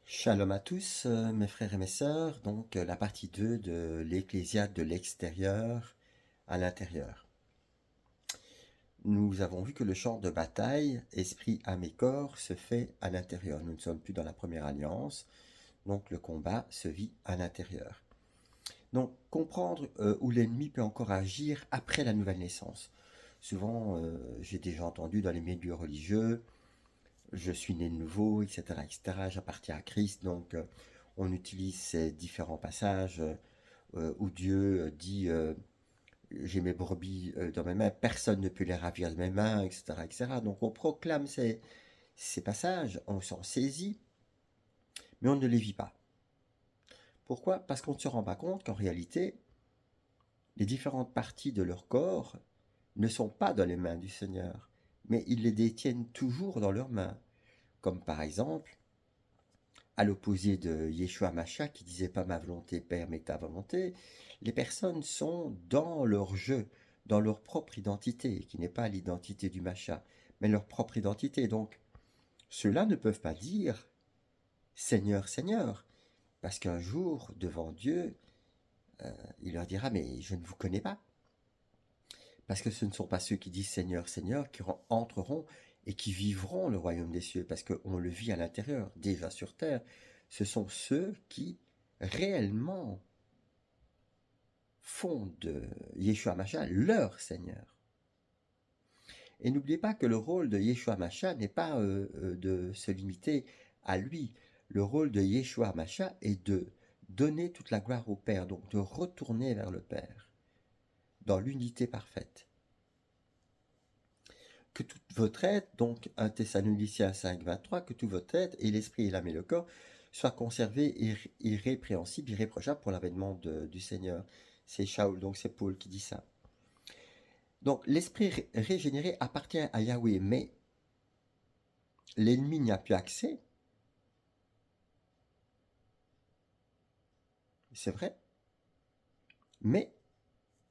Shalom à tous, mes frères et mes sœurs. Donc, la partie 2 de l'Ecclésiade de l'extérieur à l'intérieur. Nous avons vu que le champ de bataille, esprit, âme et corps, se fait à l'intérieur. Nous ne sommes plus dans la première alliance, donc le combat se vit à l'intérieur. Donc, comprendre où l'ennemi peut encore agir après la nouvelle naissance. Souvent, j'ai déjà entendu dans les milieux religieux, je suis né de nouveau, etc., etc., j'appartiens à Christ, donc on utilise ces différents passages où Dieu dit j'ai mes brebis dans mes mains, personne ne peut les ravir de mes mains, etc., etc. Donc on proclame ces passages, on s'en saisit, mais on ne les vit pas. Pourquoi? Parce qu'on ne se rend pas compte qu'en réalité, les différentes parties de leur corps ne sont pas dans les mains du Seigneur, mais ils les détiennent toujours dans leurs mains. Comme par exemple, à l'opposé de Yeshua Mashiach qui disait pas ma volonté Père mais ta volonté, les personnes sont dans leur jeu, dans leur propre identité, qui n'est pas l'identité du Mashiach, mais leur propre identité. Donc, ceux-là ne peuvent pas dire Seigneur, Seigneur, parce qu'un jour, devant Dieu, il leur dira mais je ne vous connais pas. Parce que ce ne sont pas ceux qui disent Seigneur, Seigneur qui entreront et qui vivront le royaume des cieux, parce qu'on le vit à l'intérieur, déjà sur terre. Ce sont ceux qui réellement font de Yeshua Mashiach leur Seigneur. Et n'oubliez pas que le rôle de Yeshua Mashiach n'est pas de se limiter à lui. Le rôle de Yeshua Mashiach est de donner toute la gloire au Père, donc de retourner vers le Père, dans l'unité parfaite. Que toute votre être, donc 1 Thessaloniciens 5, 23, que tout votre être, et l'esprit et l'âme et le corps, soient conservés irrépréhensibles, irréprochables pour l'avènement du Seigneur. C'est Shaul, donc c'est Paul qui dit ça. Donc l'esprit régénéré appartient à Yahweh, mais l'ennemi n'y a plus accès. C'est vrai. Mais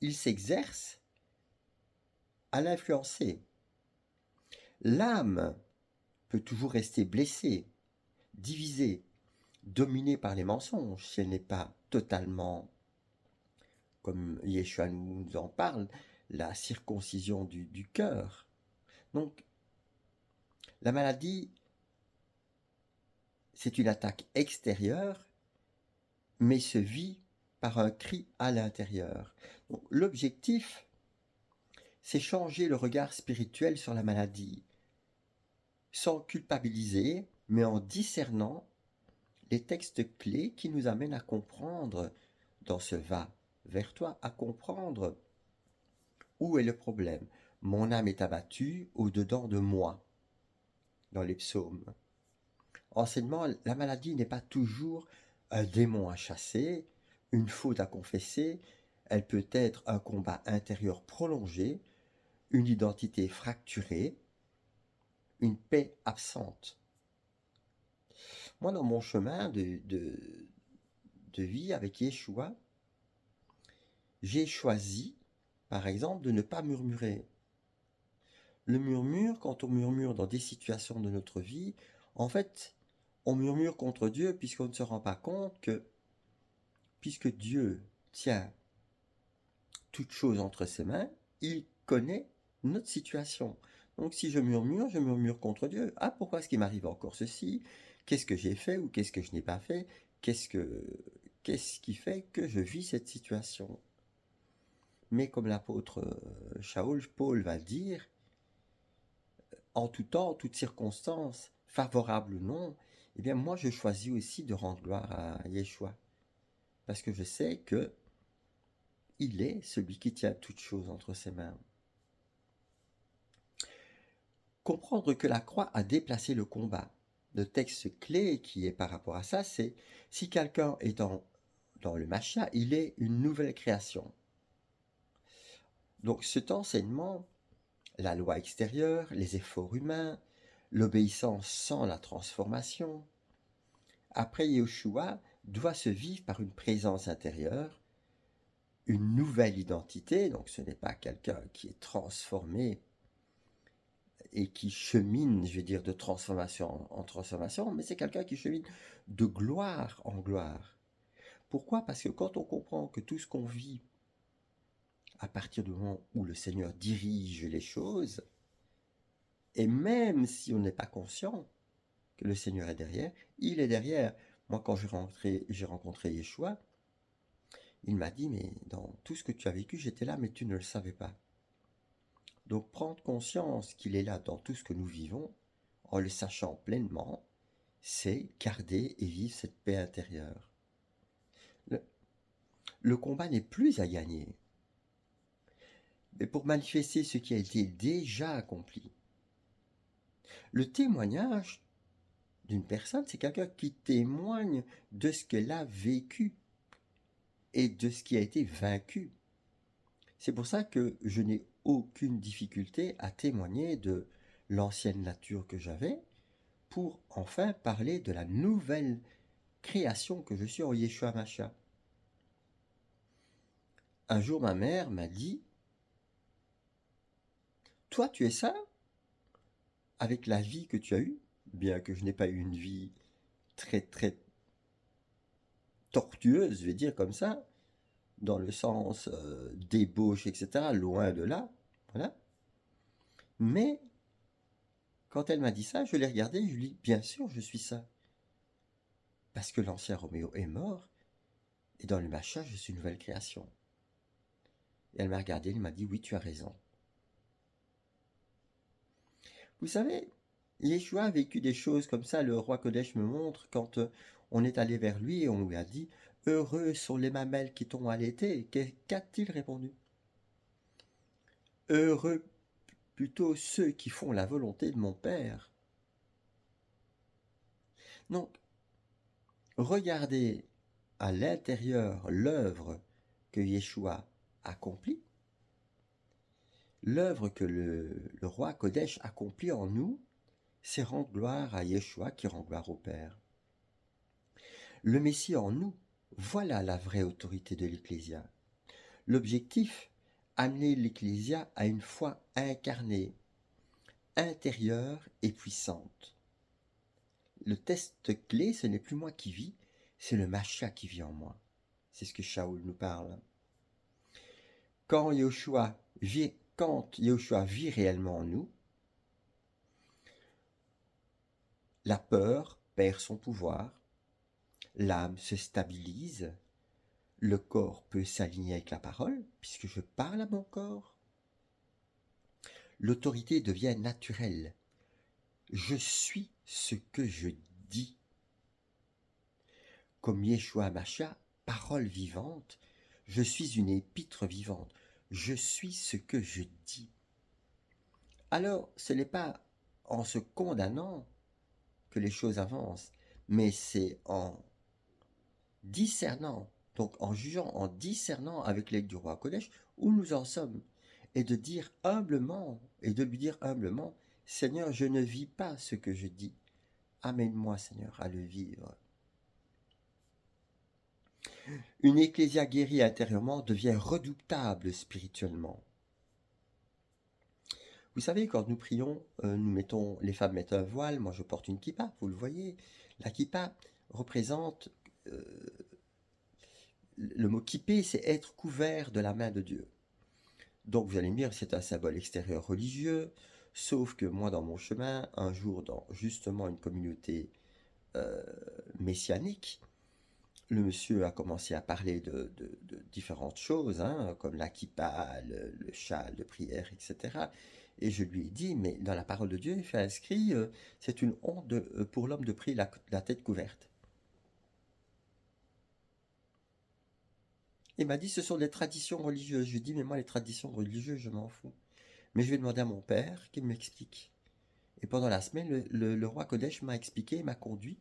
il s'exerce à l'influencer. L'âme peut toujours rester blessée, divisée, dominée par les mensonges si elle n'est pas totalement, comme Yeshua nous en parle, la circoncision du cœur. Donc, la maladie, c'est une attaque extérieure, mais se vit par un cri à l'intérieur. Donc, l'objectif, c'est changer le regard spirituel sur la maladie, sans culpabiliser, mais en discernant les textes clés qui nous amènent à comprendre, dans ce va vers toi, à comprendre où est le problème. Mon âme est abattue au-dedans de moi, dans les psaumes. Enseignement, la maladie n'est pas toujours un démon à chasser, une faute à confesser, elle peut être un combat intérieur prolongé, une identité fracturée, une paix absente. Moi, dans mon chemin de vie avec Yeshua, j'ai choisi, par exemple, de ne pas murmurer. Le murmure, quand on murmure dans des situations de notre vie, en fait, on murmure contre Dieu puisqu'on ne se rend pas compte que, puisque Dieu tient toute chose entre ses mains, il connaît notre situation. Donc si je murmure contre Dieu. Ah, pourquoi est-ce qu'il m'arrive encore ceci? Qu'est-ce que j'ai fait ou qu'est-ce que je n'ai pas fait? Qu'est-ce qui fait que je vis cette situation? Mais comme l'apôtre Paul va dire, en tout temps, en toutes circonstances, favorables ou non, eh bien moi je choisis aussi de rendre gloire à Yeshua. Parce que je sais que il est celui qui tient toutes choses entre ses mains. Comprendre que la croix a déplacé le combat. Le texte clé qui est par rapport à ça, c'est si quelqu'un est dans le Mashiach, il est une nouvelle création. Donc cet enseignement, la loi extérieure, les efforts humains, l'obéissance sans la transformation, après Yeshua, doit se vivre par une présence intérieure, une nouvelle identité, donc ce n'est pas quelqu'un qui est transformé et qui chemine, je vais dire, de transformation en transformation, mais c'est quelqu'un qui chemine de gloire en gloire. Pourquoi? Parce que quand on comprend que tout ce qu'on vit, à partir du moment où le Seigneur dirige les choses, et même si on n'est pas conscient que le Seigneur est derrière, il est derrière. Moi, quand j'ai rencontré Yeshua, il m'a dit, mais dans tout ce que tu as vécu, j'étais là, mais tu ne le savais pas. Donc prendre conscience qu'il est là dans tout ce que nous vivons, en le sachant pleinement, c'est garder et vivre cette paix intérieure. Le combat n'est plus à gagner, mais pour manifester ce qui a été déjà accompli. Le témoignage d'une personne, c'est quelqu'un qui témoigne de ce qu'elle a vécu et de ce qui a été vaincu. C'est pour ça que je n'ai aucune difficulté à témoigner de l'ancienne nature que j'avais pour enfin parler de la nouvelle création que je suis en Yeshua Mashiach. Un jour, ma mère m'a dit, toi, tu es ça avec la vie que tu as eue, bien que je n'ai pas eu une vie très très tortueuse, je vais dire comme ça, dans le sens débauche, etc., loin de là, voilà. Mais quand elle m'a dit ça, je l'ai regardé et je lui ai dit, bien sûr, je suis ça. Parce que l'ancien Roméo est mort, et dans le Mashiach, je suis une nouvelle création. Et elle m'a regardé, elle m'a dit, oui, tu as raison. Vous savez, Yeshua a vécu des choses comme ça, le roi Kodesh me montre, quand on est allé vers lui et on lui a dit, heureux sont les mamelles qui t'ont allaité. Qu'a-t-il répondu? Heureux plutôt ceux qui font la volonté de mon Père. Donc, regardez à l'intérieur l'œuvre que Yeshua accomplit, l'œuvre que le roi Kodesh accomplit en nous, c'est rendre gloire à Yeshua qui rend gloire au Père. Le Messie en nous, voilà la vraie autorité de l'Ecclésia. L'objectif, amener l'Ecclésia à une foi incarnée, intérieure et puissante. Le test clé, ce n'est plus moi qui vis, c'est le Mashiach qui vit en moi. C'est ce que Shaoul nous parle. Quand Yeshua vit réellement en nous, la peur perd son pouvoir, l'âme se stabilise, le corps peut s'aligner avec la parole, puisque je parle à mon corps. L'autorité devient naturelle. Je suis ce que je dis. Comme Yeshua Mashiach, parole vivante, je suis une épître vivante. Je suis ce que je dis. Alors, ce n'est pas en se condamnant que les choses avancent, mais c'est en discernant, donc en jugeant, en discernant avec l'aide du roi Kodesh où nous en sommes, et de dire humblement, et de lui dire humblement, Seigneur, je ne vis pas ce que je dis. Amène-moi, Seigneur, à le vivre. Une ecclésia guérie intérieurement devient redoutable spirituellement. Vous savez, quand nous prions, les femmes mettent un voile, moi je porte une kippa, vous le voyez. La kippa représente, le mot kippé, c'est être couvert de la main de Dieu. Donc vous allez me dire, c'est un symbole extérieur religieux, sauf que moi dans mon chemin, un jour dans justement une communauté messianique, le monsieur a commencé à parler de différentes choses, hein, comme la kippa, le châle de prière, etc. Et je lui ai dit, mais dans la parole de Dieu, il fait inscrit, c'est une honte pour l'homme de prier la tête couverte. Il m'a dit, ce sont des traditions religieuses. Je lui ai dit, mais moi, les traditions religieuses, je m'en fous. Mais je vais demander à mon père qu'il m'explique. Et pendant la semaine, le roi Kodesh m'a expliqué, m'a conduit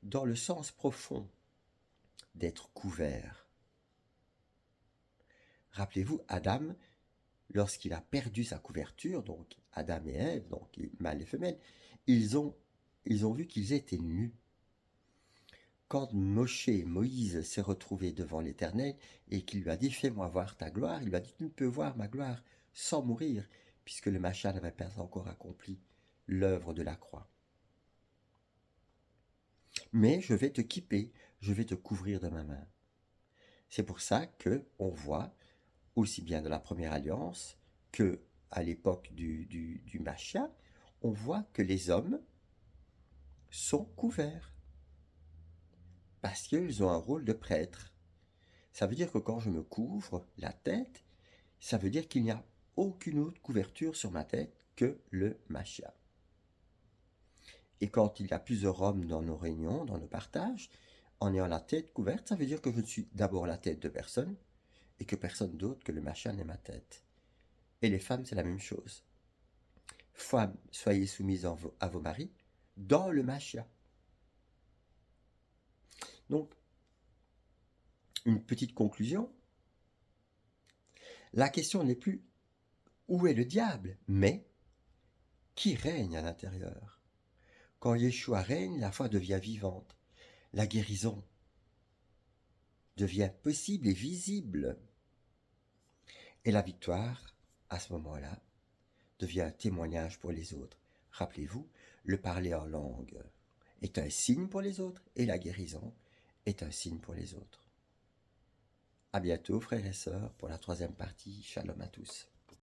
dans le sens profond d'être couvert. Rappelez-vous, Adam, lorsqu'il a perdu sa couverture, donc Adam et Ève, donc mâle et femelle, ils ont vu qu'ils étaient nus. Quand Moïse s'est retrouvé devant l'Éternel et qu'il lui a dit « Fais-moi voir ta gloire », il lui a dit « Tu ne peux voir ma gloire sans mourir, puisque le Mashiach n'avait pas encore accompli l'œuvre de la croix. Mais je vais te kipper, je vais te couvrir de ma main. C'est pour ça que on voit, aussi bien dans la première alliance que à l'époque du Mashiach, on voit que les hommes sont couverts parce qu'ils ont un rôle de prêtre. Ça veut dire que quand je me couvre la tête, ça veut dire qu'il n'y a aucune autre couverture sur ma tête que le Mashiach. Et quand il y a plusieurs hommes dans nos réunions, dans nos partages, en ayant la tête couverte, ça veut dire que je ne suis d'abord la tête de personne et que personne d'autre que le Mashiach n'est ma tête. Et les femmes, c'est la même chose. Femmes, soyez soumises à vos maris dans le Mashiach. Donc, une petite conclusion. La question n'est plus où est le diable, mais qui règne à l'intérieur. Quand Yeshua règne, la foi devient vivante. La guérison devient possible et visible. Et la victoire, à ce moment-là, devient un témoignage pour les autres. Rappelez-vous, le parler en langue est un signe pour les autres et la guérison est un signe pour les autres. À bientôt, frères et sœurs, pour la troisième partie. Shalom à tous.